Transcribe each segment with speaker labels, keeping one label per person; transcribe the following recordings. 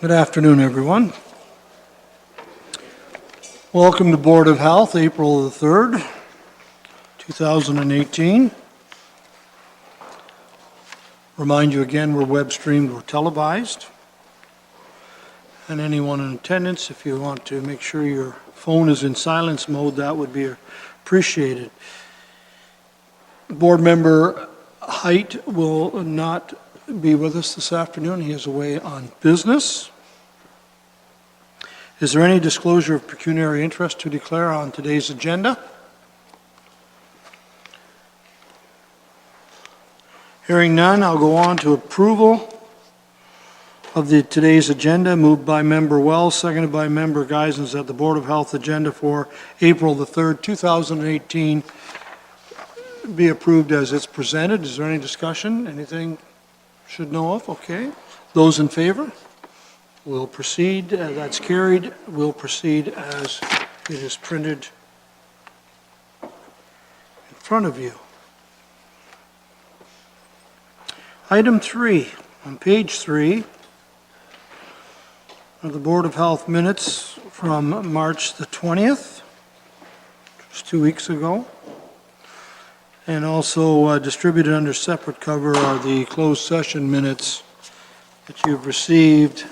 Speaker 1: Good afternoon, everyone. Welcome to Board of Health, April the 3rd, 2018. Remind you again, we're web streamed, we're televised. And anyone in attendance, if you want to make sure your phone is in silence mode, that would be appreciated. Board member Height will not be with us this afternoon. He is away on business. Is there any disclosure of pecuniary interest to declare on today's agenda? Hearing none, I'll go on to approval of today's agenda, moved by member Wells, seconded by member Geisens, that the Board of Health agenda for April the 3rd, 2018 be approved as it's presented. Is there any discussion? Anything should know of? Okay. Those in favor? We'll proceed. That's carried. We'll proceed as it is printed in front of you. Item 3, on page 3 of the Board of Health minutes from March the 20th, just 2 weeks ago, and also distributed under separate cover are the closed session minutes that you've received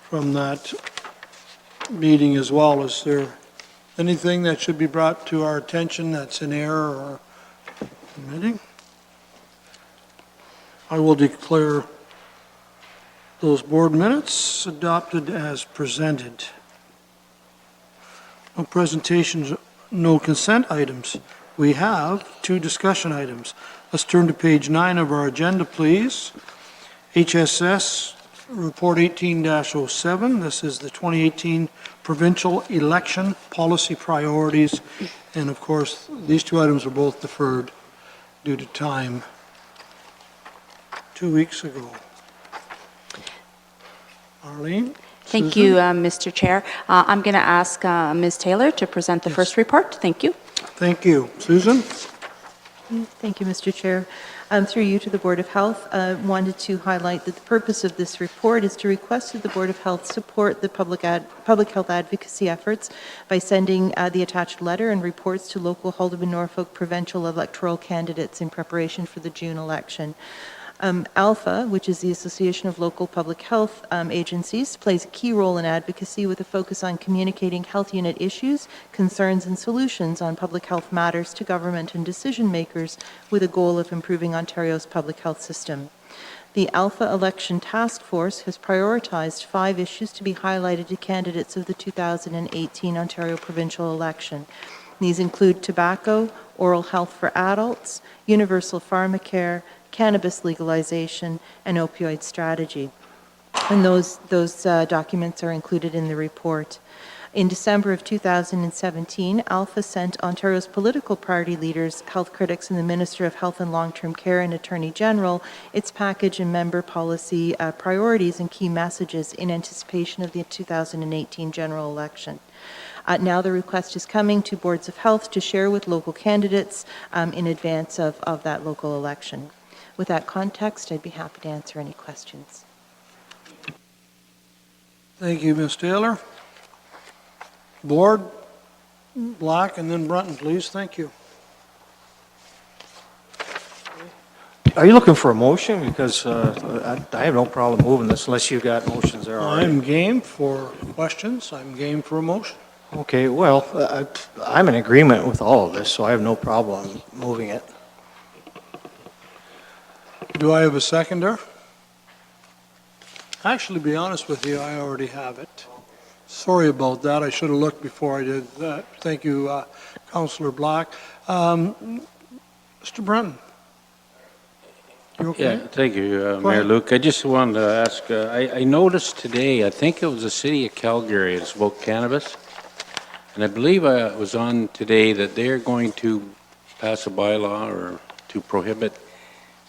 Speaker 1: from that meeting as well. Is there anything that should be brought to our attention that's in error or omitting? I will declare those board minutes adopted as presented. No presentations, no consent items. We have 2 discussion items. Let's turn to page 9 of our agenda, please. HSS Report 18-07. This is the 2018 Provincial Election Policy Priorities. And of course, these 2 items are both deferred due to time 2 weeks ago. Arlene?
Speaker 2: Thank you, Mr. Chair. I'm going to ask Ms. Taylor to present the first report. Thank you.
Speaker 1: Thank you. Susan?
Speaker 3: Thank you, Mr. Chair. Through you to the Board of Health, I wanted to highlight that the purpose of this report is to request that the Board of Health support the public health advocacy efforts by sending the attached letter and reports to local Haldiman Norfolk provincial electoral candidates in preparation for the June election. ALPHA, which is the Association of Local Public Health Agencies, plays a key role in advocacy with a focus on communicating health unit issues, concerns, and solutions on public health matters to government and decision makers with a goal of improving Ontario's public health system. The ALPHA Election Task Force has prioritized 5 issues to be highlighted to candidates of the 2018 Ontario provincial election. These include tobacco, oral health for adults, universal pharmacare, cannabis legalization, and opioid strategy. And those documents are included in the report. In December of 2017, ALPHA sent Ontario's political party leaders, health critics, and the Minister of Health and Long-Term Care and Attorney General its package and member policy priorities and key messages in anticipation of the 2018 general election. Now the request is coming to boards of health to share with local candidates in advance of that local election. With that context, I'd be happy to answer any questions.
Speaker 1: Thank you, Ms. Taylor. Board, Black, and then Brunton, please. Thank you.
Speaker 4: Are you looking for a motion? Because I have no problem moving this unless you've got motions there already.
Speaker 1: I'm game for questions. I'm game for a motion.
Speaker 4: Okay, well, I'm in agreement with all of this, so I have no problem moving it.
Speaker 1: Do I have a seconder? Actually, to be honest with you, I already have it. Sorry about that. I should have looked before I did that. Thank you, Councillor Black. Mr. Brunton? You okay?
Speaker 5: Yeah, thank you, Mayor Luke. I just wanted to ask, I noticed today, I think it was the city of Calgary, it's about cannabis. And I believe I was on today that they're going to pass a bylaw or to prohibit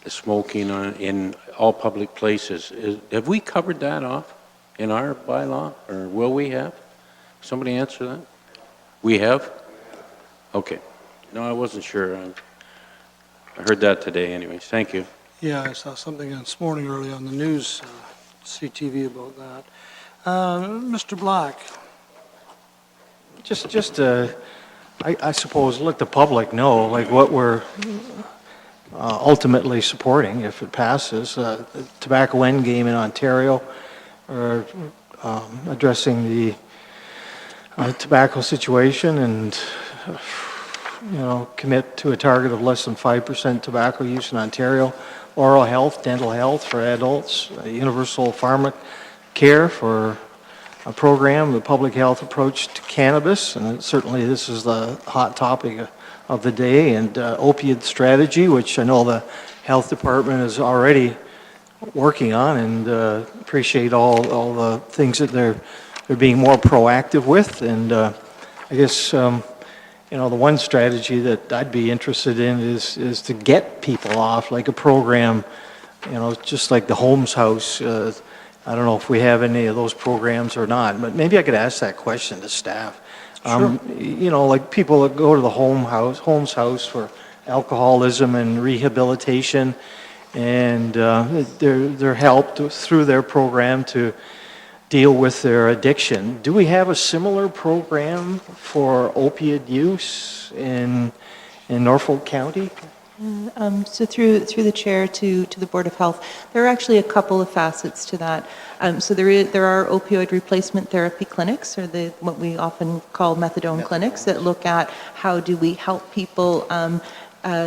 Speaker 5: the smoking in all public places. Have we covered that off in our bylaw, or will we have? Somebody answer that? We have? Okay. No, I wasn't sure. I heard that today anyways. Thank you.
Speaker 1: Yeah, I saw something this morning early on the news CTV about that. Mr. Black?
Speaker 4: I suppose, let the public know, like, what we're ultimately supporting if it passes. The tobacco endgame in Ontario, or addressing the tobacco situation and, commit to a target of less than 5% tobacco use in Ontario. Oral health, dental health for adults, universal pharmacare for a program, the public health approach to cannabis, and certainly this is the hot topic of the day, and opioid strategy, which I know the health department is already working on, and appreciate all the things that they're being more proactive with. And I guess the one strategy that I'd be interested in is to get people off, like a program, just like the Holmes House. I don't know if we have any of those programs or not, but maybe I could ask that question to staff.
Speaker 1: Sure.
Speaker 4: Like people that go to the Holmes House for alcoholism and rehabilitation, and they're helped through their program to deal with their addiction. Do we have a similar program for opioid use in Norfolk County?
Speaker 3: So through the chair to the Board of Health, there are actually a couple of facets to that. So there are opioid replacement therapy clinics, or what we often call methadone clinics, that look at how do we help people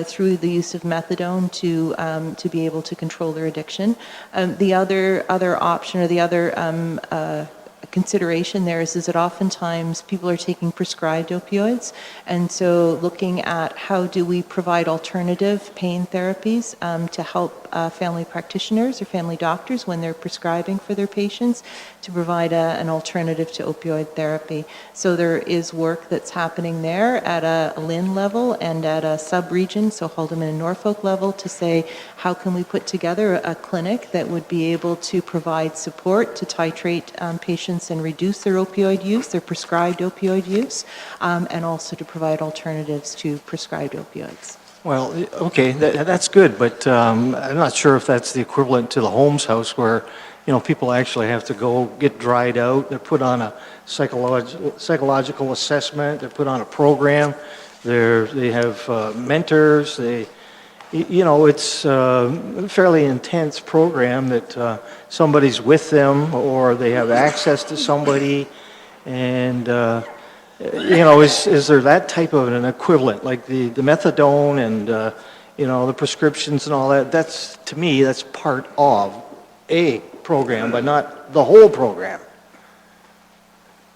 Speaker 3: through the use of methadone to be able to control their addiction. The other option, or the other consideration there is that oftentimes people are taking prescribed opioids, and so looking at how do we provide alternative pain therapies to help family practitioners or family doctors when they're prescribing for their patients, to provide an alternative to opioid therapy. So there is work that's happening there at a LHIN level and at a sub-region, so Haldeman and Norfolk level, to say how can we put together a clinic that would be able to provide support to titrate patients and reduce their opioid use, their prescribed opioid use, and also to provide alternatives to prescribed opioids.
Speaker 4: Well, okay, that's good, but I'm not sure if that's the equivalent to the Holmes House, where people actually have to go get dried out. They're put on a psychological assessment. They're put on a program. They have mentors. It's a fairly intense program that somebody's with them, or they have access to somebody, and is there that type of an equivalent, like the methadone and the prescriptions and all that? That's, to me, that's part of a program, but not the whole program.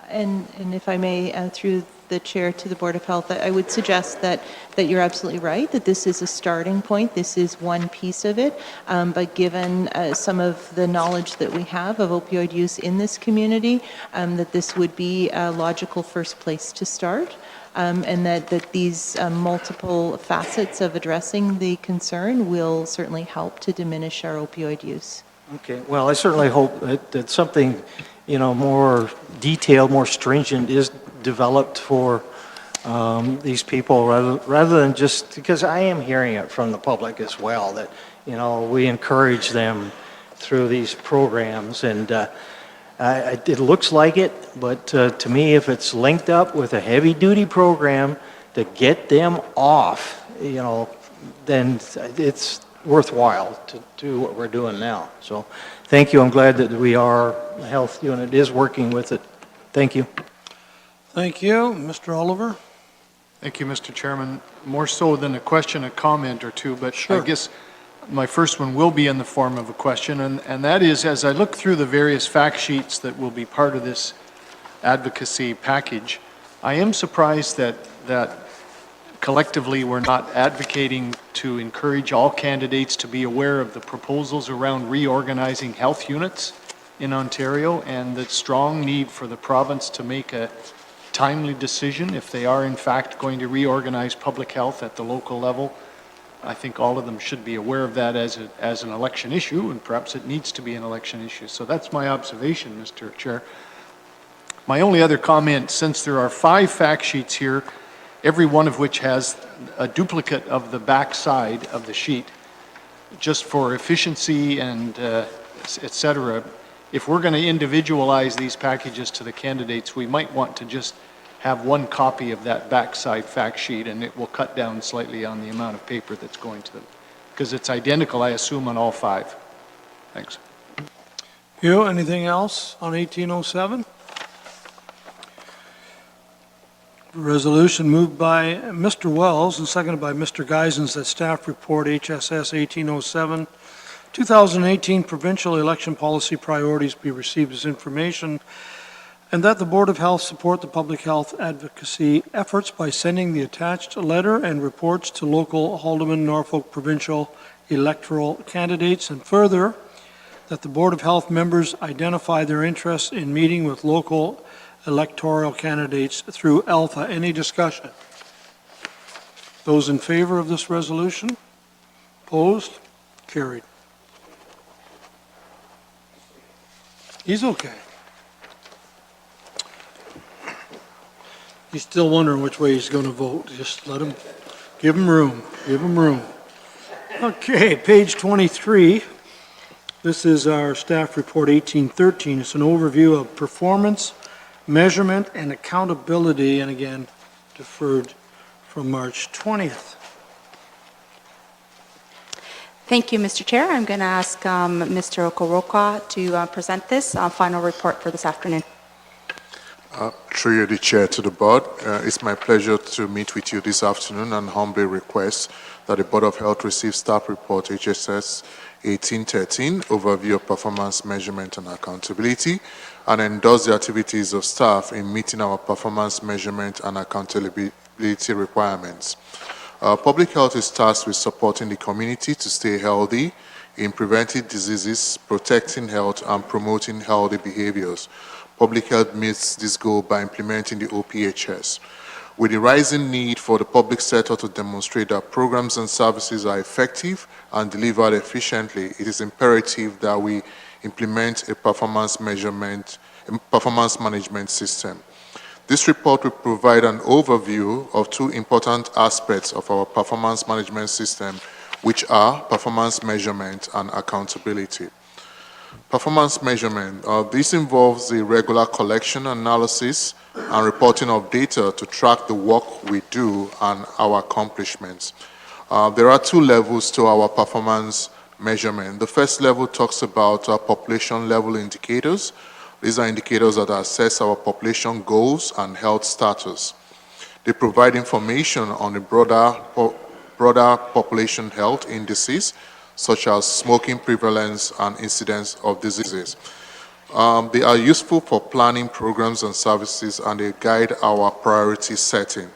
Speaker 3: And if I may, through the chair to the Board of Health, I would suggest that you're absolutely right, that this is a starting point. This is one piece of it. But given some of the knowledge that we have of opioid use in this community, that this would be a logical first place to start. And that these multiple facets of addressing the concern will certainly help to diminish our opioid use.
Speaker 4: Okay, well, I certainly hope that something, more detailed, more stringent is developed for these people, rather than just, because I am hearing it from the public as well, that, we encourage them through these programs, and it looks like it, but to me, if it's linked up with a heavy-duty program to get them off, then it's worthwhile to do what we're doing now. So thank you. I'm glad that the health unit is working with it. Thank you.
Speaker 1: Thank you. Mr. Oliver?
Speaker 6: Thank you, Mr. Chairman. More so than a question, a comment or two, but
Speaker 1: Sure.
Speaker 6: I guess my first one will be in the form of a question, and that is, as I look through the various fact sheets that will be part of this advocacy package, I am surprised that collectively we're not advocating to encourage all candidates to be aware of the proposals around reorganizing health units in Ontario, and the strong need for the province to make a timely decision if they are in fact going to reorganize public health at the local level. I think all of them should be aware of that as an election issue, and perhaps it needs to be an election issue. So that's my observation, Mr. Chair. My only other comment, since there are 5 fact sheets here, every one of which has a duplicate of the back side of the sheet, just for efficiency and et cetera, if we're going to individualize these packages to the candidates, we might want to just have one copy of that backside fact sheet, and it will cut down slightly on the amount of paper that's going to them. Because it's identical, I assume, on all 5. Thanks.
Speaker 1: You, anything else on 1807? Resolution moved by Mr. Wells and seconded by Mr. Geisens that staff report HSS 1807, 2018 provincial election policy priorities be received as information, and that the Board of Health support the public health advocacy efforts by sending the attached letter and reports to local Haldeman Norfolk provincial electoral candidates, and further, that the Board of Health members identify their interests in meeting with local electoral candidates through Alpha. Any discussion? Those in favor of this resolution? Opposed? Carried. He's okay. He's still wondering which way he's going to vote. Just let him, give him room, give him room. Okay, page 23. This is our staff report 1813. It's an overview of performance, measurement, and accountability, and again, deferred from March 20th.
Speaker 2: Thank you, Mr. Chair. I'm going to ask Mr. Okoroka to present this final report for this afternoon.
Speaker 7: Through you, the Chair, to the Board, it's my pleasure to meet with you this afternoon and humbly request that the Board of Health receive staff report HSS 1813, overview of performance measurement and accountability, and endorse the activities of staff in meeting our performance measurement and accountability requirements. Public health is tasked with supporting the community to stay healthy, in preventing diseases, protecting health, and promoting healthy behaviors. Public health meets this goal by implementing the OPHS. With the rising need for the public sector to demonstrate that programs and services are effective and delivered efficiently, it is imperative that we implement a performance management system. This report will provide an overview of 2 important aspects of our performance management system, which are performance measurement and accountability. Performance measurement. This involves the regular collection, analysis, and reporting of data to track the work we do and our accomplishments. There are 2 levels to our performance measurement. The first level talks about population level indicators. These are indicators that assess our population goals and health status. They provide information on the broader population health indices, such as smoking prevalence and incidence of diseases. They are useful for planning programs and services, and they guide our priority setting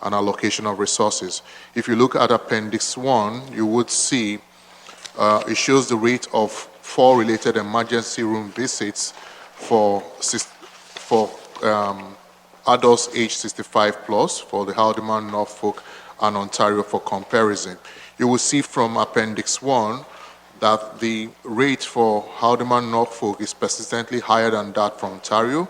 Speaker 7: and allocation of resources. If you look at Appendix 1, you would see it shows the rate of 4 related emergency room visits for adults aged 65 plus for the Haldeman, Norfolk, and Ontario for comparison. You will see from Appendix 1 that the rate for Haldeman, Norfolk is persistently higher than that for Ontario,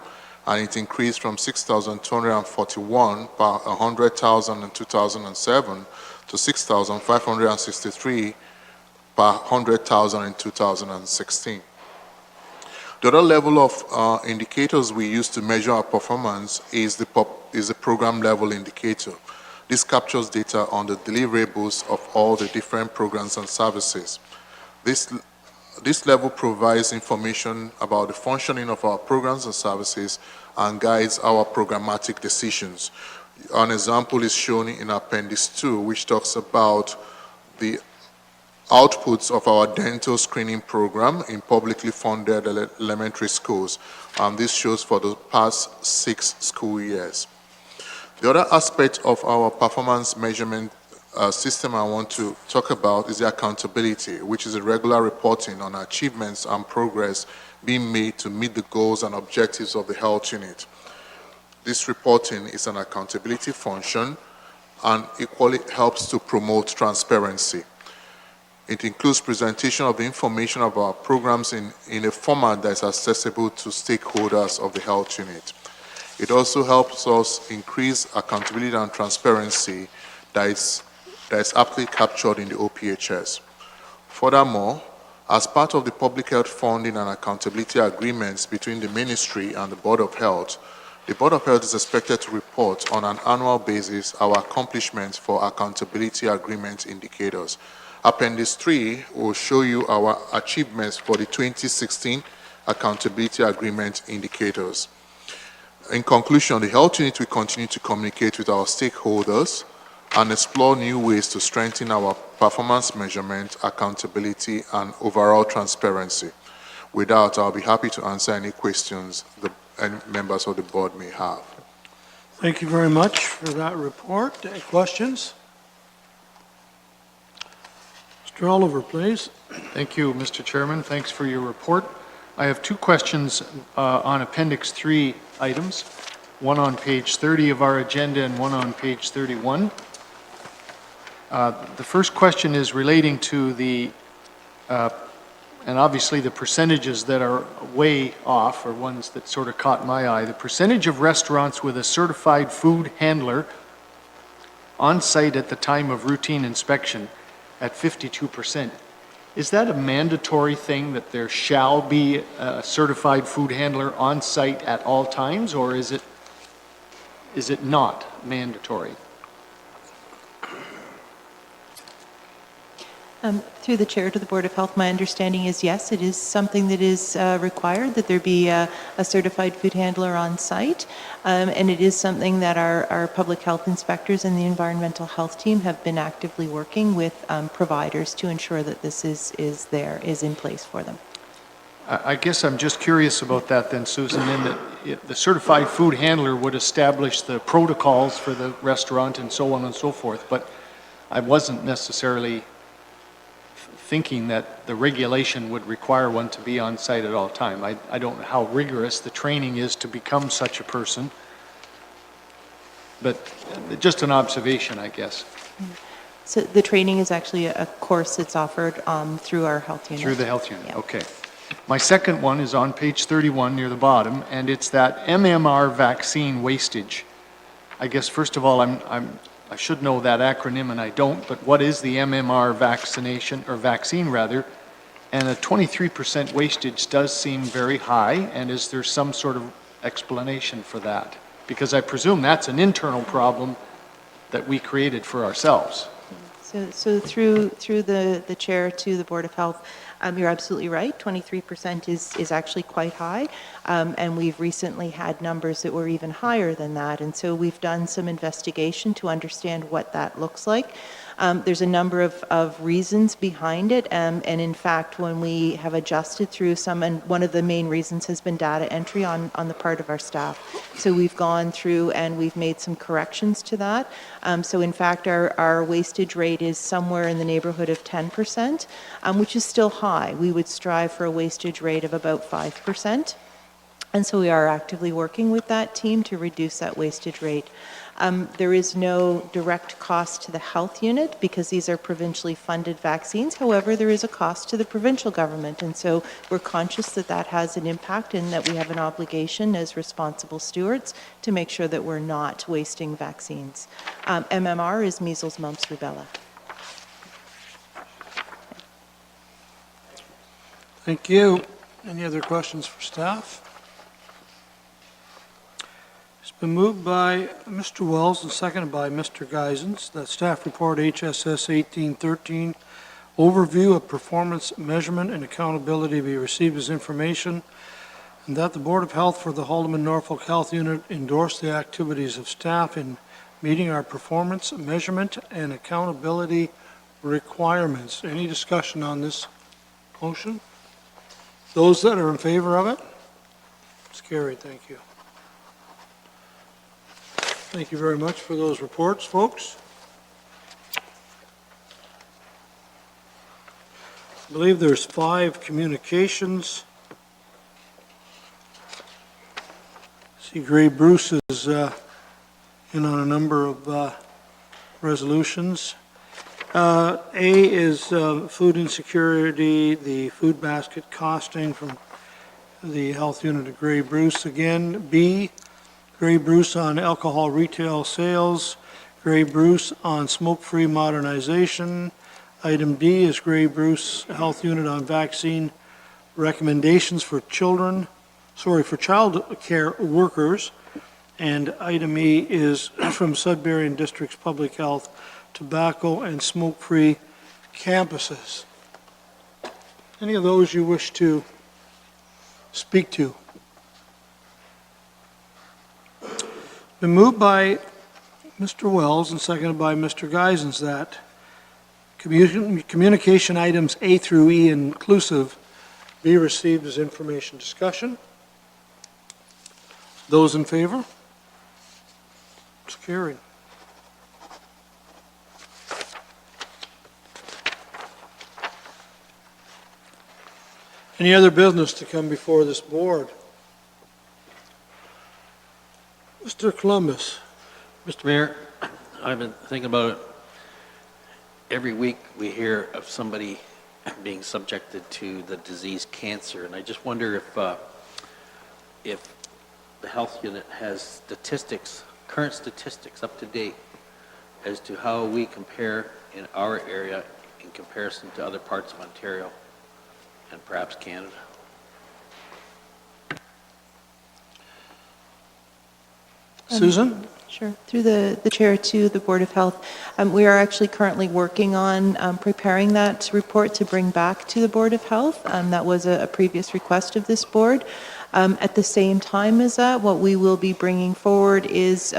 Speaker 7: and it increased from 6,241 per 100,000 in 2007 to 6,563 per 100,000 in 2016. The other level of indicators we use to measure our performance is the program level indicator. This captures data on the deliverables of all the different programs and services. This level provides information about the functioning of our programs and services and guides our programmatic decisions. An example is shown in Appendix 2, which talks about the outputs of our dental screening program in publicly funded elementary schools. This shows for the past 6 school years. The other aspect of our performance measurement system I want to talk about is the accountability, which is a regular reporting on achievements and progress being made to meet the goals and objectives of the health unit. This reporting is an accountability function and equally helps to promote transparency. It includes presentation of the information of our programs in a format that is accessible to stakeholders of the health unit. It also helps us increase accountability and transparency that is aptly captured in the OPHS. Furthermore, As part of the public health funding and accountability agreements between the Ministry and the Board of Health, the Board of Health is expected to report on an annual basis our accomplishments for accountability agreement indicators. Appendix 3 will show you our achievements for the 2016 accountability agreement indicators. In conclusion, the Health Unit will continue to communicate with our stakeholders and explore new ways to strengthen our performance measurement, accountability, and overall transparency. With that, I'll be happy to answer any questions any members of the board may have.
Speaker 1: Thank you very much for that report. Any questions? Mr. Oliver, please.
Speaker 6: Thank you, Mr. Chairman. Thanks for your report. I have two questions on Appendix 3 items, one on page 30 of our agenda and one on page 31. The first question is relating to the, and obviously the percentages that are way off are ones that sort of caught my eye. The percentage of restaurants with a certified food handler on site at the time of routine inspection at 52%. Is that a mandatory thing that there shall be a certified food handler on site at all times, or is it not mandatory?
Speaker 3: Through the chair to the Board of Health, my understanding is yes, it is something that is required, that there be a certified food handler on site. And it is something that our public health inspectors and the environmental health team have been actively working with providers to ensure that this is in place for them.
Speaker 6: I guess I'm just curious about that then, Susan, in that the certified food handler would establish the protocols for the restaurant and so on and so forth, but I wasn't necessarily thinking that the regulation would require one to be on site at all time. I don't know how rigorous the training is to become such a person, but just an observation, I guess.
Speaker 3: So the training is actually a course that's offered through our health unit. Through
Speaker 6: the health unit,
Speaker 3: yeah.
Speaker 6: Okay. My second one is on page 31 near the bottom, and it's that MMR vaccine wastage. I guess, first of all, I should know that acronym and I don't, but what is the MMR vaccine rather? And a 23% wastage does seem very high, and is there some sort of explanation for that? Because I presume that's an internal problem that we created for ourselves.
Speaker 3: So through the chair to the Board of Health, you're absolutely right. 23% is actually quite high, and we've recently had numbers that were even higher than that. And so we've done some investigation to understand what that looks like. There's a number of reasons behind it, and in fact, when we have adjusted through some, and one of the main reasons has been data entry on the part of our staff. So we've gone through and we've made some corrections to that. So in fact, our wastage rate is somewhere in the neighborhood of 10%, which is still high. We would strive for a wastage rate of about 5%. And so we are actively working with that team to reduce that wastage rate. There is no direct cost to the health unit because these are provincially funded vaccines. However, there is a cost to the provincial government. And so we're conscious that that has an impact and that we have an obligation as responsible stewards to make sure that we're not wasting vaccines. MMR is measles, mumps, rubella.
Speaker 1: Thank you. Any other questions for staff? It's been moved by Mr. Wells and seconded by Mr. Geisens that staff report HSS 1813, overview of performance measurement and accountability be received as information, and that the Board of Health for the Haldeman Norfolk Health Unit endorse the activities of staff in meeting our performance measurement and accountability requirements. Any discussion on this motion? Those that are in favor of it? It's carried. Thank you. Thank you very much for those reports, folks. I believe there's 5 communications. See, Gray Bruce is in on a number of resolutions. A is food insecurity, the food basket costing from the health unit of Gray Bruce again. B, Gray Bruce on alcohol retail sales, Gray Bruce on smoke-free modernization, Item D is Gray Bruce Health Unit on vaccine recommendations for children, for child care workers. And item E is from Sudbury and District's Public Health, tobacco and smoke-free campuses. Any of those you wish to speak to? Been moved by Mr. Wells and seconded by Mr. Geisens that communication items A through E inclusive be received as information discussion. Those in favor? It's carried. Any other business to come before this board? Mr. Columbus.
Speaker 8: Mr. Mayor, I've been thinking about it. Every week we hear of somebody being subjected to the disease cancer, and I just wonder if the health unit has statistics, current statistics up to date as to how we compare in our area in comparison to other parts of Ontario and perhaps Canada.
Speaker 1: Susan?
Speaker 3: Sure. Through the chair to the Board of Health, we are actually currently working on preparing that report to bring back to the Board of Health. That was a previous request of this board. At the same time as that, what we will be bringing forward is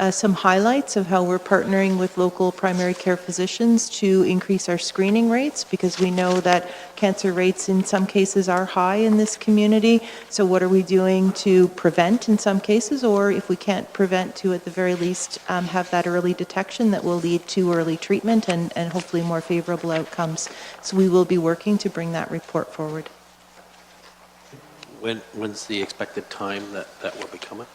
Speaker 3: some highlights of how we're partnering with local primary care physicians to increase our screening rates, because we know that cancer rates in some cases are high in this community. So what are we doing to prevent in some cases, or if we can't prevent, to at the very least have that early detection that will lead to early treatment and hopefully more favorable outcomes. So we will be working to bring that report forward.
Speaker 8: When's the expected time that will be coming?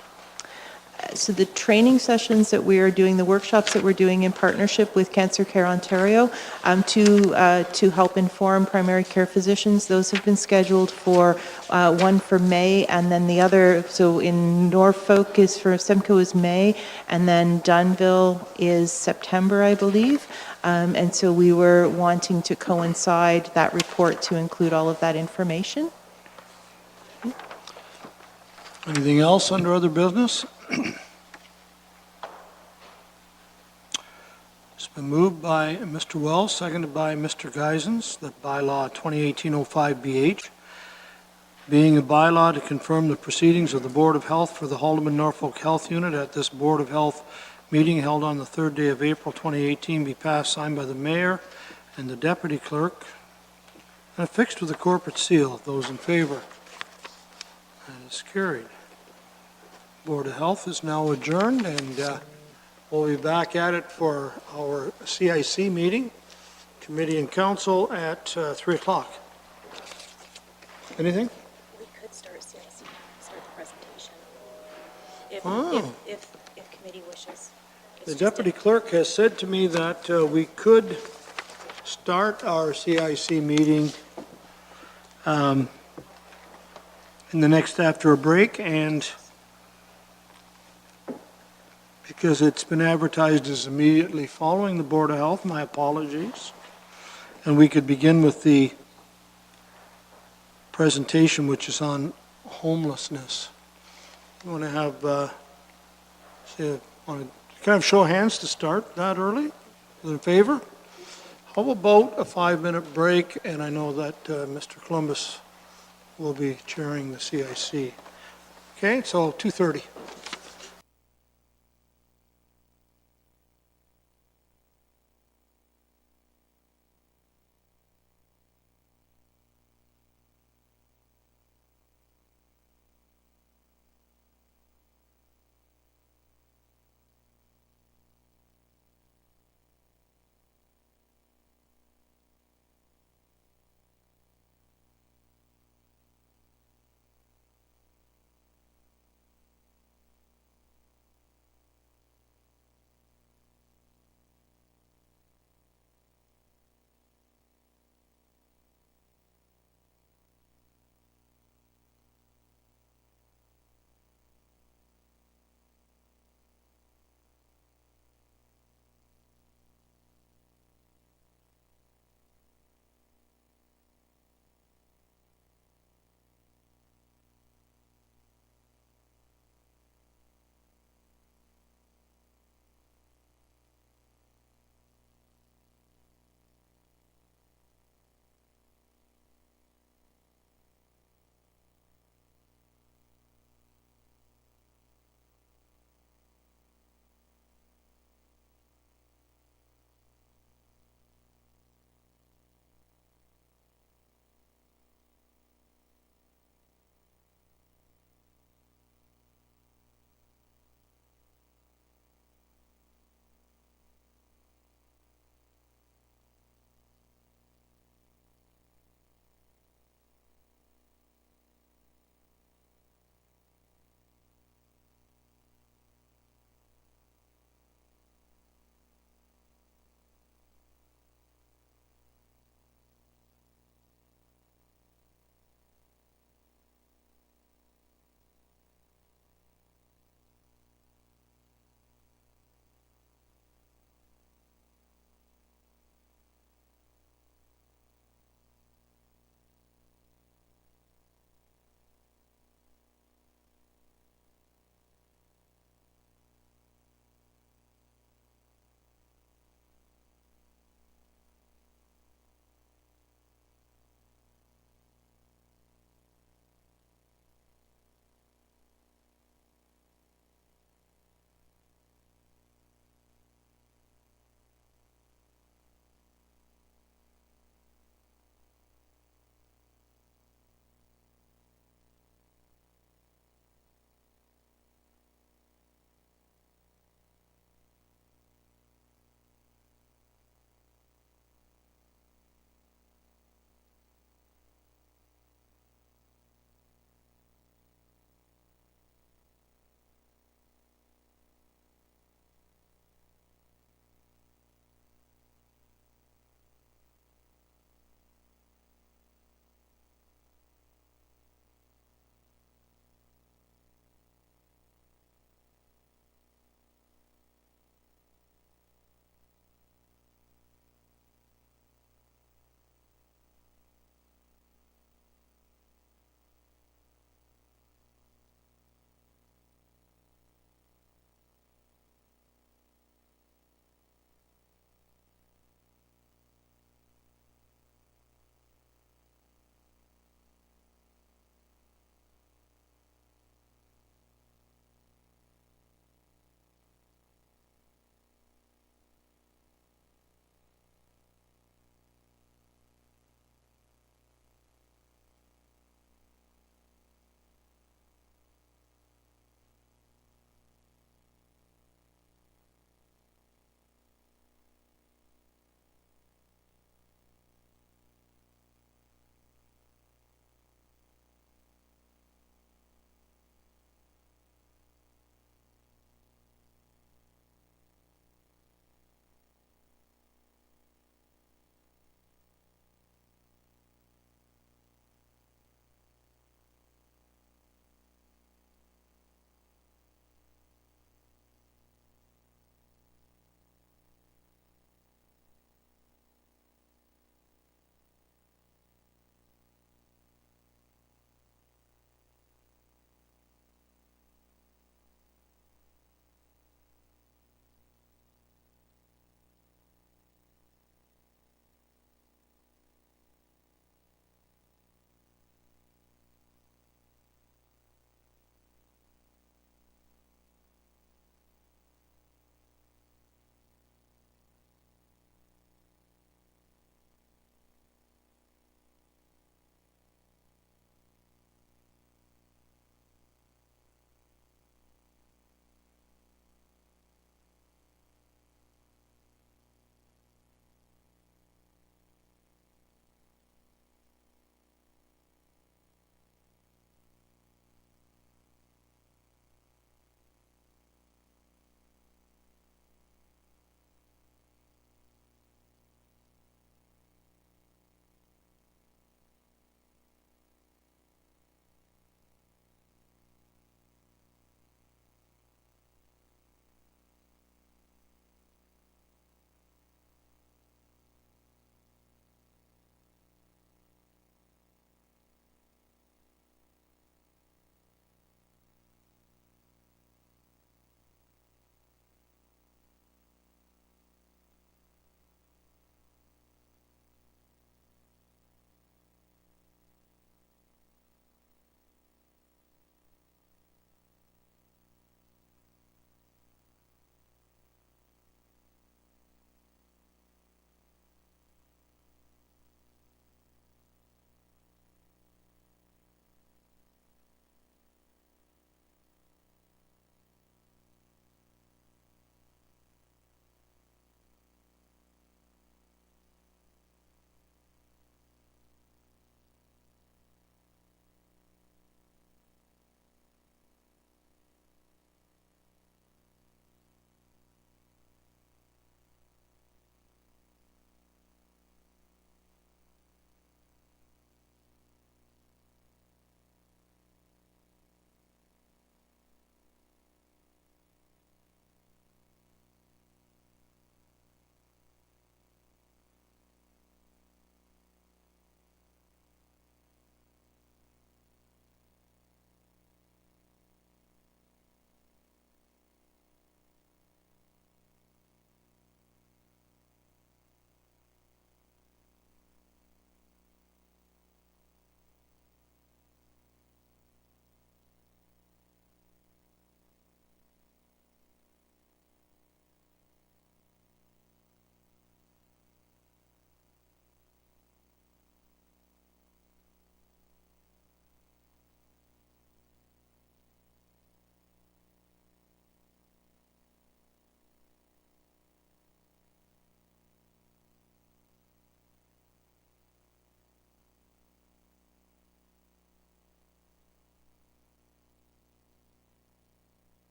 Speaker 3: So the training sessions that we are doing, the workshops that we're doing in partnership with Cancer Care Ontario to help inform primary care physicians, those have been scheduled for one for May, and then the other, so in Norfolk is for Simcoe is May, and then Dunnville is September, I believe. And so we were wanting to coincide that report to include all of that information.
Speaker 1: Anything else under other business? It's been moved by Mr. Wells, seconded by Mr. Geisens, that bylaw 2018-05BH, being a bylaw to confirm the proceedings of the Board of Health for the Haldeman Norfolk Health Unit at this Board of Health meeting held on the third day of April 2018, be passed, signed by the mayor and the deputy clerk, and affixed with a corporate seal. Those in favor? That is carried. Board of Health is now adjourned, and we'll be back at it for our CIC meeting, Committee and Council, at 3 o'clock. Anything?
Speaker 9: We could start CIC, start the presentation,
Speaker 1: Oh.
Speaker 9: if committee wishes.
Speaker 1: The deputy clerk has said to me that we could start our CIC meeting in the next after a break, and because it's been advertised as immediately following the Board of Health, my apologies. And we could begin with the presentation, which is on homelessness. You want to have, want to kind of show of hands to start that early? Is in favor? How about a 5-minute break? And I know that Mr. Columbus will be chairing the CIC. Okay, so 2:30.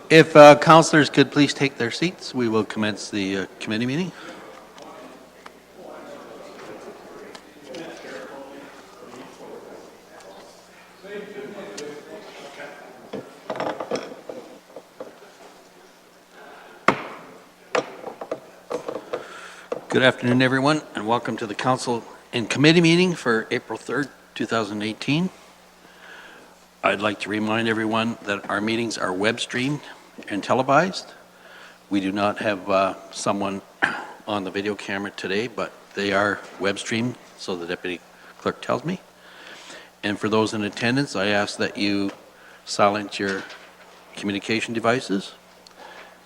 Speaker 8: If councilors could please take their seats, we will commence the committee meeting. Good afternoon, everyone, and welcome to the council and committee meeting for April 3rd, 2018. I'd like to remind everyone that our meetings are web streamed and televised. We do not have someone on the video camera today, but they are web streamed, so the deputy clerk tells me. And for those in attendance, I ask that you silence your communication devices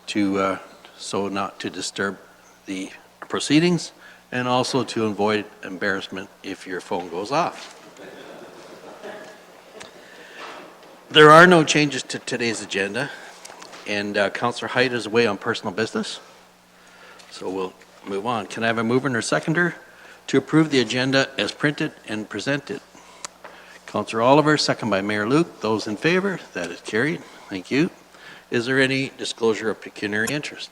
Speaker 8: so not to disturb the proceedings, and also to avoid embarrassment if your phone goes off. There are no changes to today's agenda, and Councillor Height is away on personal business, so we'll move on. Can I have a mover or seconder to approve the agenda as printed and presented? Councillor Oliver, second by Mayor Luke. Those in favor? That is carried. Thank you. Is there any disclosure of pecuniary interest?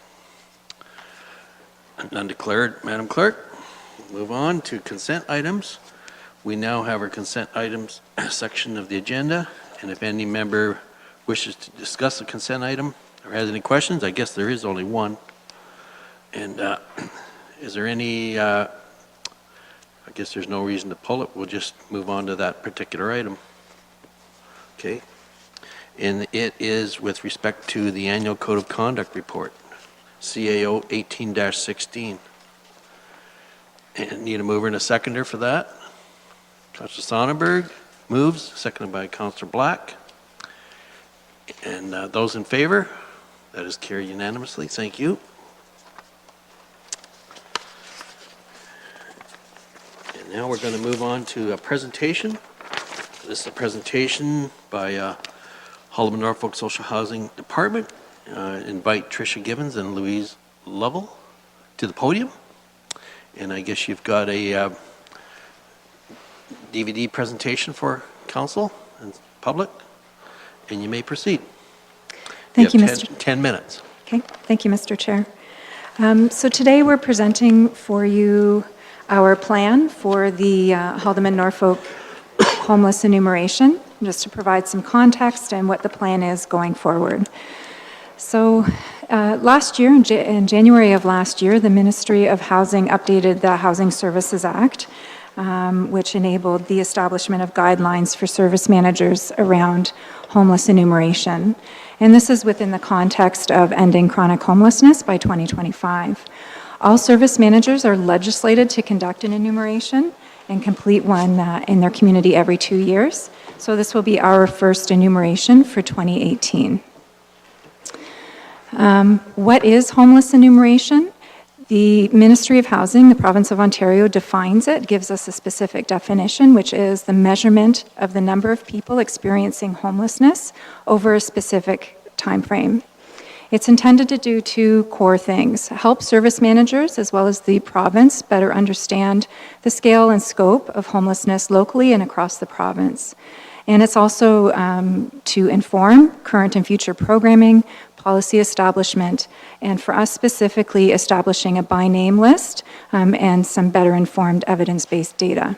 Speaker 8: None declared, Madam Clerk. Move on to consent items. We now have our consent items section of the agenda, and if any member wishes to discuss a consent item or has any questions, I guess there is only one. And is there any, I guess there's no reason to pull it. We'll just move on to that particular item. Okay. And it is with respect to the annual Code of Conduct report. CAO 18-16. And need a mover and a seconder for that. Councillor Sonnenberg moves, seconded by Councillor Black. And those in favor? That is carried unanimously. Thank you. And now we're going to move on to a presentation. This is a presentation by Haldimand Norfolk Social Housing Department. Invite Tricia Gibbons and Louise Lovell to the podium. And I guess you've got a DVD presentation for council and public, and you may proceed.
Speaker 10: Thank you,
Speaker 8: have
Speaker 10: Mr.
Speaker 8: 10 minutes.
Speaker 10: Okay, thank you, Mr. Chair. So today we're presenting for you our plan for the Haldimand Norfolk homeless enumeration, just to provide some context and what the plan is going forward. So last year, in January of last year, the Ministry of Housing updated the Housing Services Act, which enabled the establishment of guidelines for service managers around homeless enumeration. And this is within the context of ending chronic homelessness by 2025. All service managers are legislated to conduct an enumeration and complete one in their community every 2 years. So this will be our first enumeration for 2018. What is homeless enumeration? The Ministry of Housing, the Province of Ontario, defines it, gives us a specific definition, which is the measurement of the number of people experiencing homelessness over a specific time frame. It's intended to do two core things: help service managers as well as the province better understand the scale and scope of homelessness locally and across the province. And it's also to inform current and future programming, policy establishment, and for us specifically, establishing a by-name list and some better informed evidence-based data.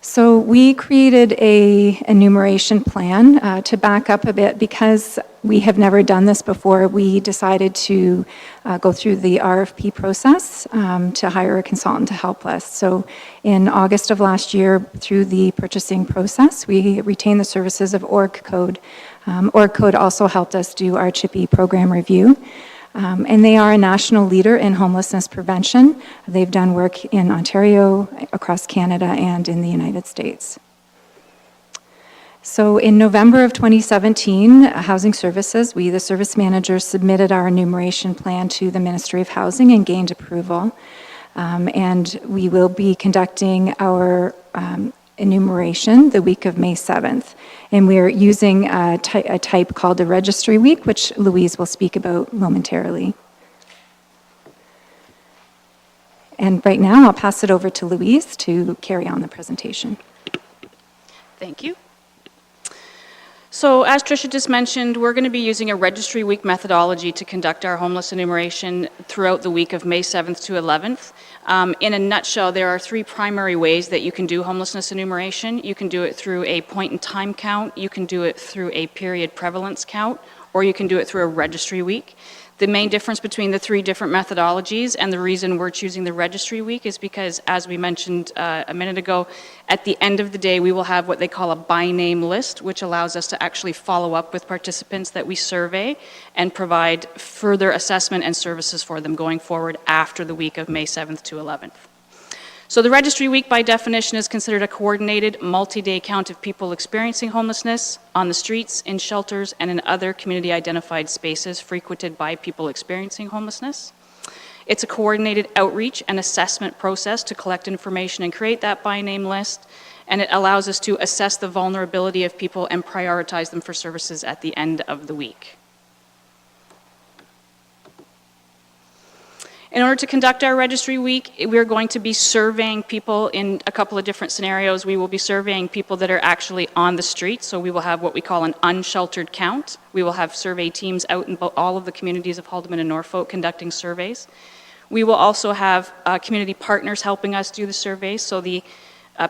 Speaker 10: So we created a enumeration plan to back up a bit because we have never done this before. We decided to go through the RFP process to hire a consultant to help us. So in August of last year, through the purchasing process, we retained the services of OrgCode. OrgCode also helped us do our CHIPE program review. And they are a national leader in homelessness prevention. They've done work in Ontario, across Canada, and in the United States. So in November of 2017, Housing Services, we, the service managers, submitted our enumeration plan to the Ministry of Housing and gained approval. And we will be conducting our enumeration the week of May 7th. And we're using a type called the Registry Week, which Louise will speak about momentarily. And right now, I'll pass it over to Louise to carry on the presentation.
Speaker 11: Thank you. So as Tricia just mentioned, we're going to be using a registry week methodology to conduct our homeless enumeration throughout the week of May 7th to 11th. In a nutshell, there are three primary ways that you can do homelessness enumeration. You can do it through a point-in-time count, you can do it through a period prevalence count, or you can do it through a registry week. The main difference between the three different methodologies and the reason we're choosing the registry week is because, as we mentioned a minute ago, at the end of the day we will have what they call a by name list, which allows us to actually follow up with participants that we survey and provide further assessment and services for them going forward after the week of May 7th to 11th. So the registry week by definition is considered a coordinated multi-day count of people experiencing homelessness on the streets, in shelters, and in other community identified spaces frequented by people experiencing homelessness. It's a coordinated outreach and assessment process to collect information and create that by name list, and it allows us to assess the vulnerability of people and prioritize them for services at the end of the week. In order to conduct our registry week, we're going to be surveying people in a couple of different scenarios. We will be surveying people that are actually on the street, so we will have what we call an unsheltered count. We will have survey teams out in all of the communities of Haldimand and Norfolk conducting surveys. We will also have community partners helping us do the surveys, so the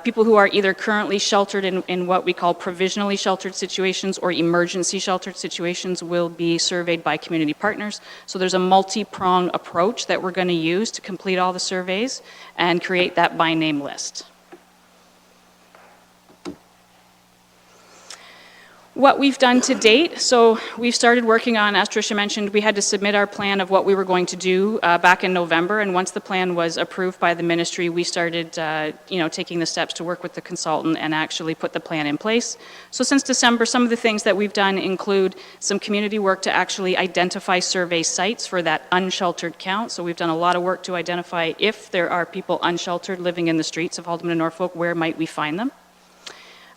Speaker 11: people who are either currently sheltered in what we call provisionally sheltered situations or emergency sheltered situations will be surveyed by community partners. So there's a multi-prong approach that we're going to use to complete all the surveys and create that by name list. What we've done to date, so we've started working on, as Tricia mentioned, we had to submit our plan of what we were going to do back in November, and once the plan was approved by the ministry, we started taking the steps to work with the consultant and actually put the plan in place. So since December, some of the things that we've done include some community work to actually identify survey sites for that unsheltered count. So we've done a lot of work to identify if there are people unsheltered living in the streets of Haldimand and Norfolk, where might we find them?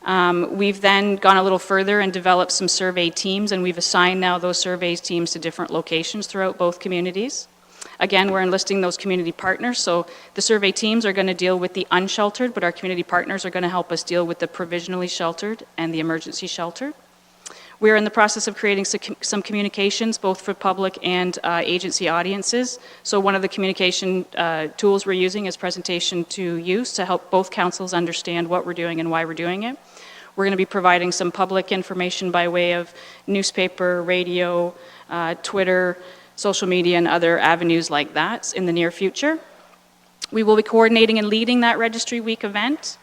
Speaker 11: We've then gone a little further and developed some survey teams, and we've assigned now those surveys teams to different locations throughout both communities. Again, we're enlisting those community partners, so the survey teams are going to deal with the unsheltered, but our community partners are going to help us deal with the provisionally sheltered and the emergency sheltered. We're in the process of creating some communications, both for public and agency audiences. So one of the communication tools we're using is presentation to use to help both councils understand what we're doing and why we're doing it. We're going to be providing some public information by way of newspaper, radio, Twitter, social media, and other avenues like that in the near future. We will be coordinating and leading that Registry Week event,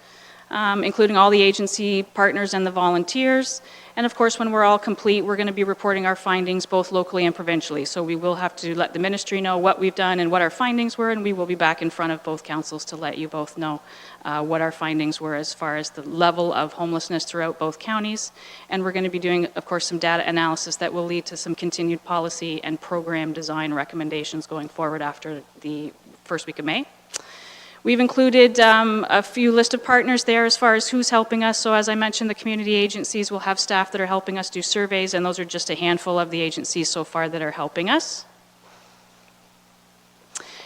Speaker 11: including all the agency partners and the volunteers. And of course, when we're all complete, we're going to be reporting our findings both locally and provincially. So we will have to let the ministry know what we've done and what our findings were, and we will be back in front of both councils to let you both know what our findings were as far as the level of homelessness throughout both counties. And we're going to be doing, of course, some data analysis that will lead to some continued policy and program design recommendations going forward after the first week of May. We've included a few list of partners there as far as who's helping us. So as I mentioned, the community agencies will have staff that are helping us do surveys, and those are just a handful of the agencies so far that are helping us.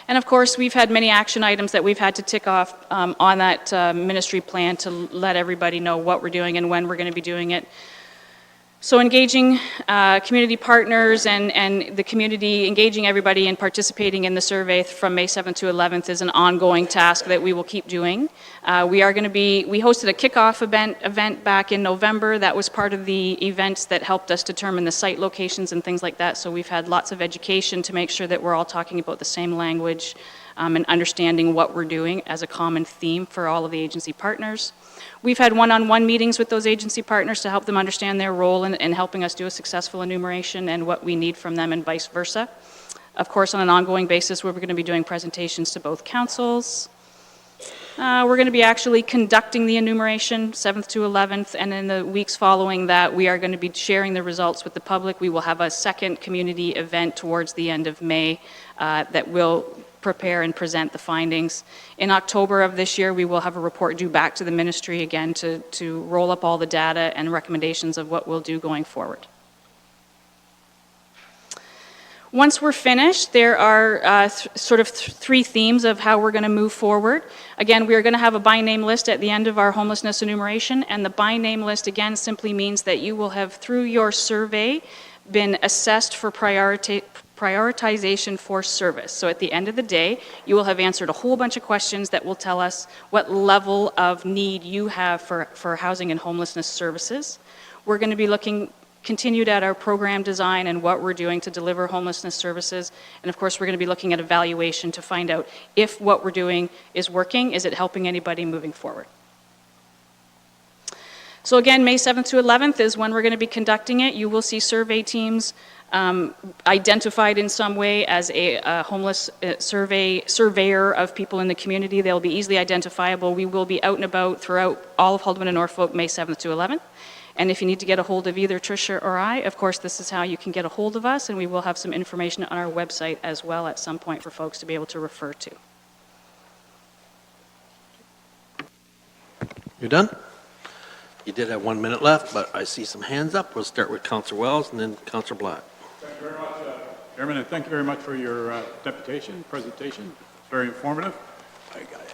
Speaker 11: And of course, we've had many action items that we've had to tick off on that ministry plan to let everybody know what we're doing and when we're going to be doing it. So engaging community partners and the community, engaging everybody and participating in the survey from May 7th to 11th is an ongoing task that we will keep doing. We hosted a kickoff event back in November. That was part of the events that helped us determine the site locations and things like that. So we've had lots of education to make sure that we're all talking about the same language and understanding what we're doing as a common theme for all of the agency partners. We've had one-on-one meetings with those agency partners to help them understand their role in helping us do a successful enumeration and what we need from them and vice versa. Of course, on an ongoing basis, we're going to be doing presentations to both councils. We're going to be actually conducting the enumeration 7th to 11th, and in the weeks following that, we are going to be sharing the results with the public. We will have a second community event towards the end of May that will prepare and present the findings. In October of this year, we will have a report due back to the ministry again to roll up all the data and recommendations of what we'll do going forward. Once we're finished, there are three themes of how we're going to move forward. Again, we are going to have a by name list at the end of our homelessness enumeration, and the by name list again simply means that you will have, through your survey, been assessed for prioritization for service. So at the end of the day, you will have answered a whole bunch of questions that will tell us what level of need you have for housing and homelessness services. We're going to be looking continued at our program design and what we're doing to deliver homelessness services. And of course, we're going to be looking at evaluation to find out if what we're doing is working, is it helping anybody moving forward. So again, May 7th to 11th is when we're going to be conducting it. You will see survey teams identified in some way as a homeless surveyor of people in the community. They'll be easily identifiable. We will be out and about throughout all of Haldimand and Norfolk, May 7th to 11th. And if you need to get a hold of either Tricia or I, of course, this is how you can get a hold of us, and we will have some information on our website as well at some point for folks to be able to refer to.
Speaker 8: You're done? You did have 1 minute left, but I see some hands up. We'll start with Councillor Wells and then Councillor Black.
Speaker 12: Thank you very much, Chairman, and thank you very much for your presentation. It's very informative.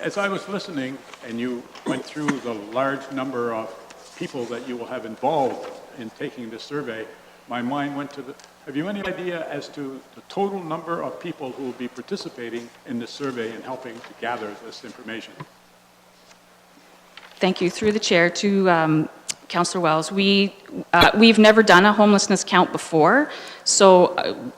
Speaker 12: As I was listening and you went through the large number of people that you will have involved in taking this survey, my mind went to have you any idea as to the total number of people who will be participating in this survey and helping to gather this information?
Speaker 11: Thank you. Through the chair to Councillor Wells. We've never done a homelessness count before, so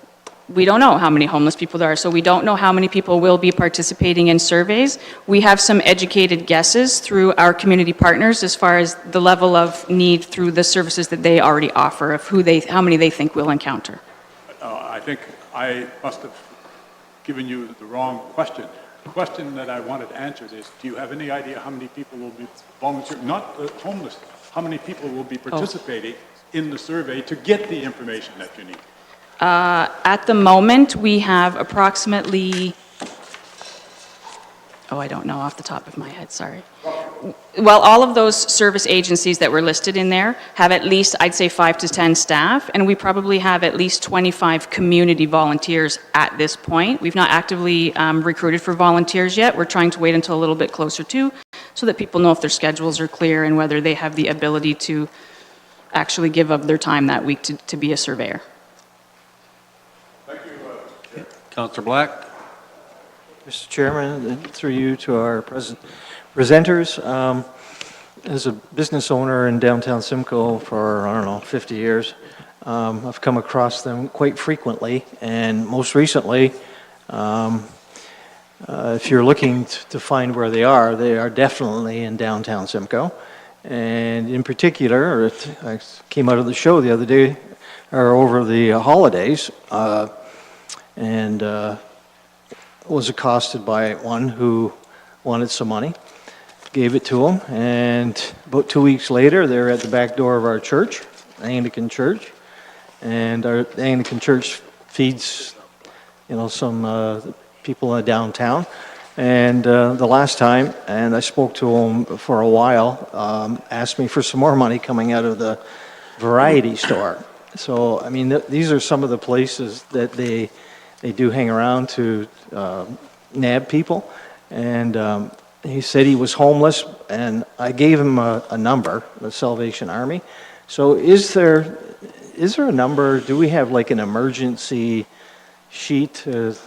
Speaker 11: we don't know how many homeless people there are, so we don't know how many people will be participating in surveys. We have some educated guesses through our community partners as far as the level of need through the services that they already offer, of how many they think we'll encounter.
Speaker 12: I think I must have given you the wrong question. The question that I wanted answered is, do you have any idea how many people will be volunteering, not the homeless, how many people will be participating in the survey to get the information that you need?
Speaker 11: At the moment, we have approximately, I don't know off the top of my head, sorry. Well, all of those service agencies that were listed in there have at least, I'd say, 5 to 10 staff, and we probably have at least 25 community volunteers at this point. We've not actively recruited for volunteers yet. We're trying to wait until a little bit closer to, so that people know if their schedules are clear and whether they have the ability to actually give up their time that week to be a surveyor.
Speaker 8: Councillor Black.
Speaker 4: Mr. Chairman, through you to our presenters, as a business owner in downtown Simcoe for, 50 years, I've come across them quite frequently, and most recently, if you're looking to find where they are definitely in downtown Simcoe. And in particular, I came out of the show the other day, or over the holidays, and was accosted by one who wanted some money, gave it to him, and about 2 weeks later, they're at the back door of our church, Anglican church, and our Anglican church feeds, some people in downtown. And the last time, and I spoke to him for a while, asked me for some more money coming out of the variety store. So, I mean, these are some of the places that they do hang around to nab people. And he said he was homeless, and I gave him a number, the Salvation Army. So is there a number, do we have like an emergency sheet,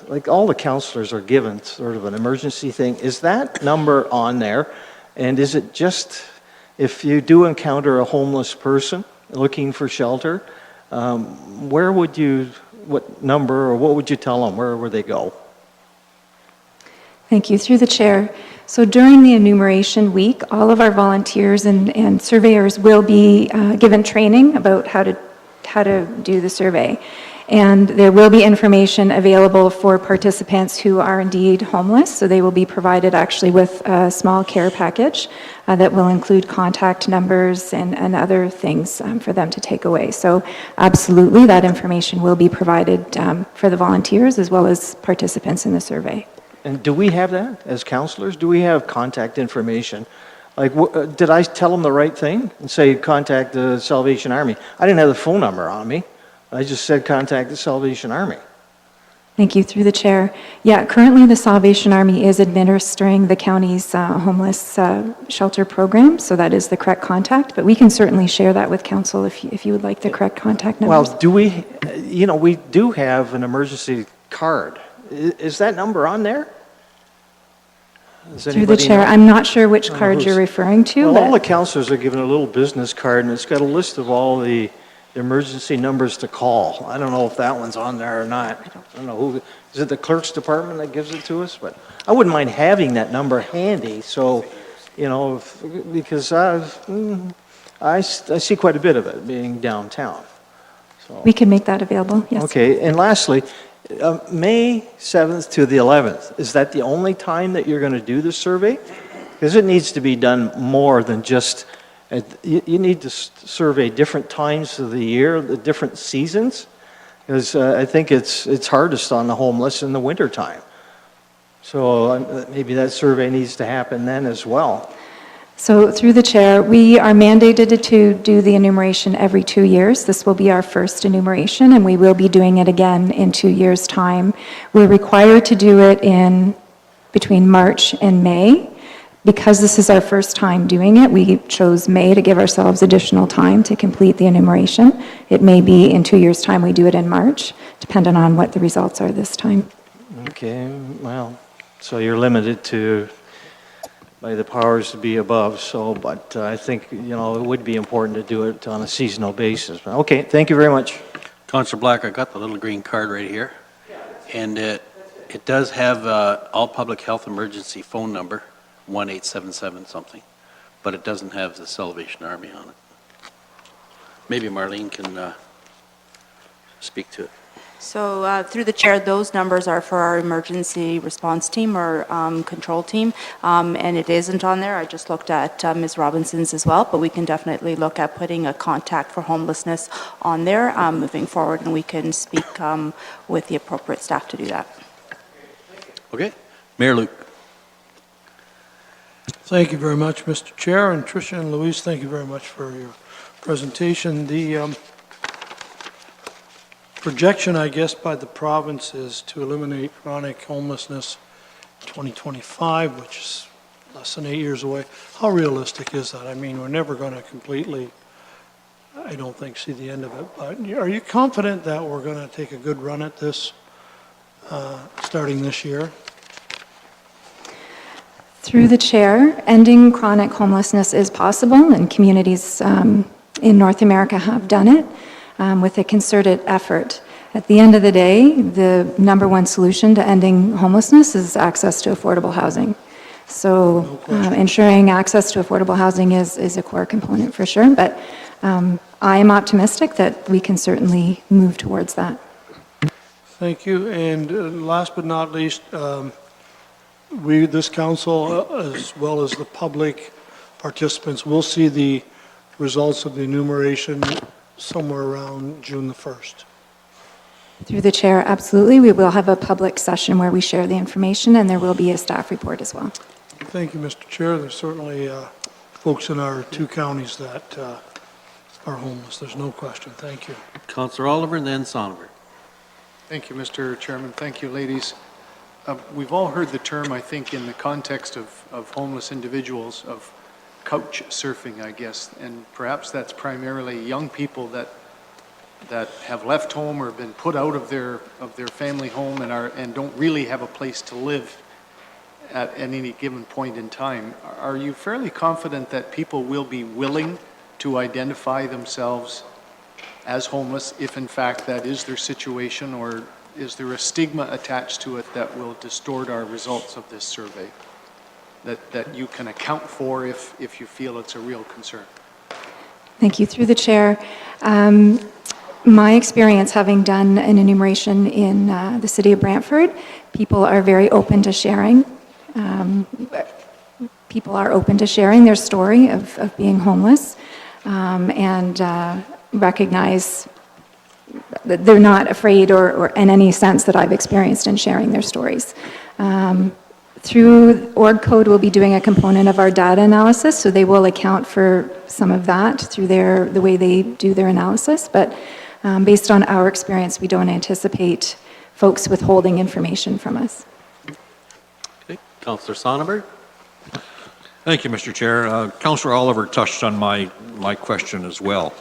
Speaker 4: like all the counselors are given sort of an emergency thing? Is that number on there? And is it just, if you do encounter a homeless person looking for shelter, what number, or what would you tell them? Where would they go?
Speaker 10: Thank you. Through the chair. So during the enumeration week, all of our volunteers and surveyors will be given training about how to do the survey. And there will be information available for participants who are indeed homeless. So they will be provided actually with a small care package that will include contact numbers and other things for them to take away. So absolutely, that information will be provided for the volunteers as well as participants in the survey.
Speaker 4: And do we have that as counselors? Do we have contact information? Like, did I tell them the right thing and say contact the Salvation Army? I didn't have the phone number on me. I just said contact the Salvation Army.
Speaker 10: Thank you, through the chair. Yeah, currently the Salvation Army is administering the county's homeless shelter program, so that is the correct contact, but we can certainly share that with council if you would like the correct contact numbers.
Speaker 4: Well, do we, we do have an emergency card. Is that number on there? Does
Speaker 10: Through the
Speaker 4: anybody
Speaker 10: chair,
Speaker 4: know?
Speaker 10: I'm not sure which
Speaker 4: I don't know
Speaker 10: card
Speaker 4: who's-
Speaker 10: you're referring to,
Speaker 4: Well, all the
Speaker 10: but
Speaker 4: councilors are given a little business card, and it's got a list of all the emergency numbers to call. I don't know if that one's on there or not. I don't know who, is it the clerk's department that gives it to us? But I wouldn't mind having that number handy, so, because I see quite a bit of it being downtown. So.
Speaker 10: we can make that available, yes.
Speaker 4: Okay, and lastly, May 7th to the 11th, is that the only time that you're going to do the survey? Because it needs to be done more than just, you need to survey different times of the year, the different seasons, because I think it's hardest on the homeless in the wintertime. So maybe that survey needs to happen then as well.
Speaker 10: So through the chair, we are mandated to do the enumeration every 2 years. This will be our first enumeration, and we will be doing it again in 2 years' time. We're required to do it between March and May. Because this is our first time doing it, we chose May to give ourselves additional time to complete the enumeration. It may be in 2 years' time we do it in March, depending on what the results are this time.
Speaker 4: Okay, well, so you're limited to by the powers to be above, but I think, it would be important to do it on a seasonal basis. Okay, thank you very much.
Speaker 8: Councillor Black, I got the little green card right here, and it does have all public health emergency phone number, 1-877 something, but it doesn't have the Salvation Army on it. Maybe Marlene can speak to it.
Speaker 2: So through the chair, those numbers are for our emergency response team or control team, and it isn't on there. I just looked at Ms. Robinson's as well, but we can definitely look at putting a contact for homelessness on there moving forward, and we can speak with the appropriate staff to do that.
Speaker 8: Okay. Mayor Luke.
Speaker 1: Thank you very much, Mr. Chair, and Tricia and Louise, thank you very much for your presentation. The projection, I guess, by the province is to eliminate chronic homelessness in 2025, which is less than 8 years away. How realistic is that? I mean, we're never going to completely, I don't think, see the end of it, but are you confident that we're going to take a good run at this starting this year?
Speaker 10: Through the chair, ending chronic homelessness is possible, and communities in North America have done it with a concerted effort. At the end of the day, the number one solution to ending homelessness is access to affordable housing. So ensuring access to affordable housing is a core component for sure, but I am optimistic that we can certainly move towards that.
Speaker 1: Thank you. And last but not least, this council, as well as the public participants, will see the results of the enumeration somewhere around June the 1st.
Speaker 10: Through the chair, absolutely. We will have a public session where we share the information, and there will be a staff report as well.
Speaker 1: Thank you, Mr. Chair. There's certainly folks in our 2 counties that are homeless. There's no question. Thank you.
Speaker 8: Councillor Oliver and then Sonneberg.
Speaker 6: Thank you, Mr. Chairman. Thank you, ladies. We've all heard the term, I think, in the context of homeless individuals, of couch surfing, I guess, and perhaps that's primarily young people that have left home or been put out of their family home and don't really have a place to live at any given point in time. Are you fairly confident that people will be willing to identify themselves as homeless if in fact that is their situation, or is there a stigma attached to it that will distort our results of this survey that you can account for if you feel it's a real concern?
Speaker 10: Thank you. Through the chair, my experience having done an enumeration in the city of Brantford, people are very open to sharing. People are open to sharing their story of being homeless and recognize that they're not afraid or in any sense that I've experienced in sharing their stories. Through org code, we'll be doing a component of our data analysis, so they will account for some of that through the way they do their analysis. But based on our experience, we don't anticipate folks withholding information from us.
Speaker 8: Okay, Councillor Sonnenberg?
Speaker 13: Thank you, Mr. Chair. Councillor Oliver touched on my question as well.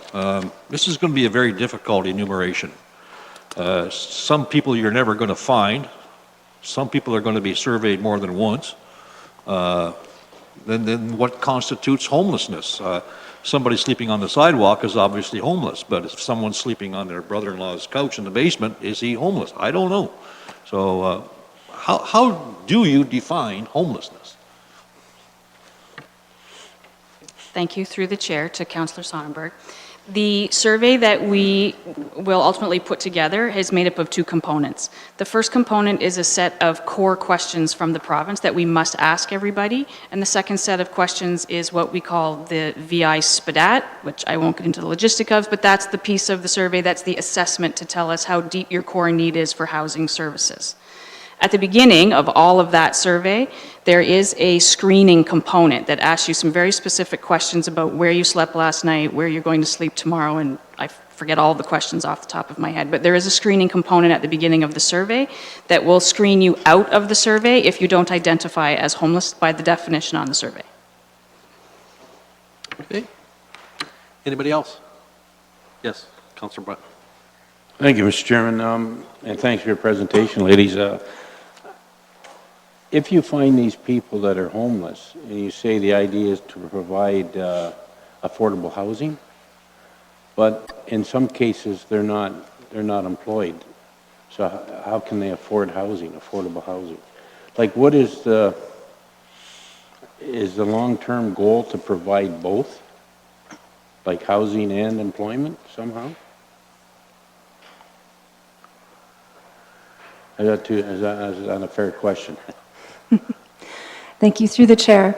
Speaker 13: This is going to be a very difficult enumeration. Some people you're never going to find. Some people are going to be surveyed more than once. Then what constitutes homelessness? Somebody sleeping on the sidewalk is obviously homeless, but if someone's sleeping on their brother-in-law's couch in the basement, is he homeless? I don't know. So how do you define homelessness?
Speaker 11: Thank you, through the chair, to Councillor Sonnenberg. The survey that we will ultimately put together is made up of two components. The first component is a set of core questions from the province that we must ask everybody, and the second set of questions is what we call the VI SPDAT, which I won't get into the logistic of, but that's the piece of the survey, that's the assessment to tell us how deep your core need is for housing services. At the beginning of all of that survey, there is a screening component that asks you some very specific questions about where you slept last night, where you're going to sleep tomorrow, and I forget all the questions off the top of my head, but there is a screening component at the beginning of the survey that will screen you out of the survey if you don't identify as homeless by the definition on the survey.
Speaker 8: Okay. Anybody else? Yes, Councillor Brunt.
Speaker 5: Thank you, Mr. Chairman, and thanks for your presentation, ladies. If you find these people that are homeless, and you say the idea is to provide affordable housing, but in some cases they're not employed. So how can they afford housing, affordable housing? Like, what is the long-term goal to provide both, like housing and employment somehow? Is that a fair question?
Speaker 10: Thank you, through the chair.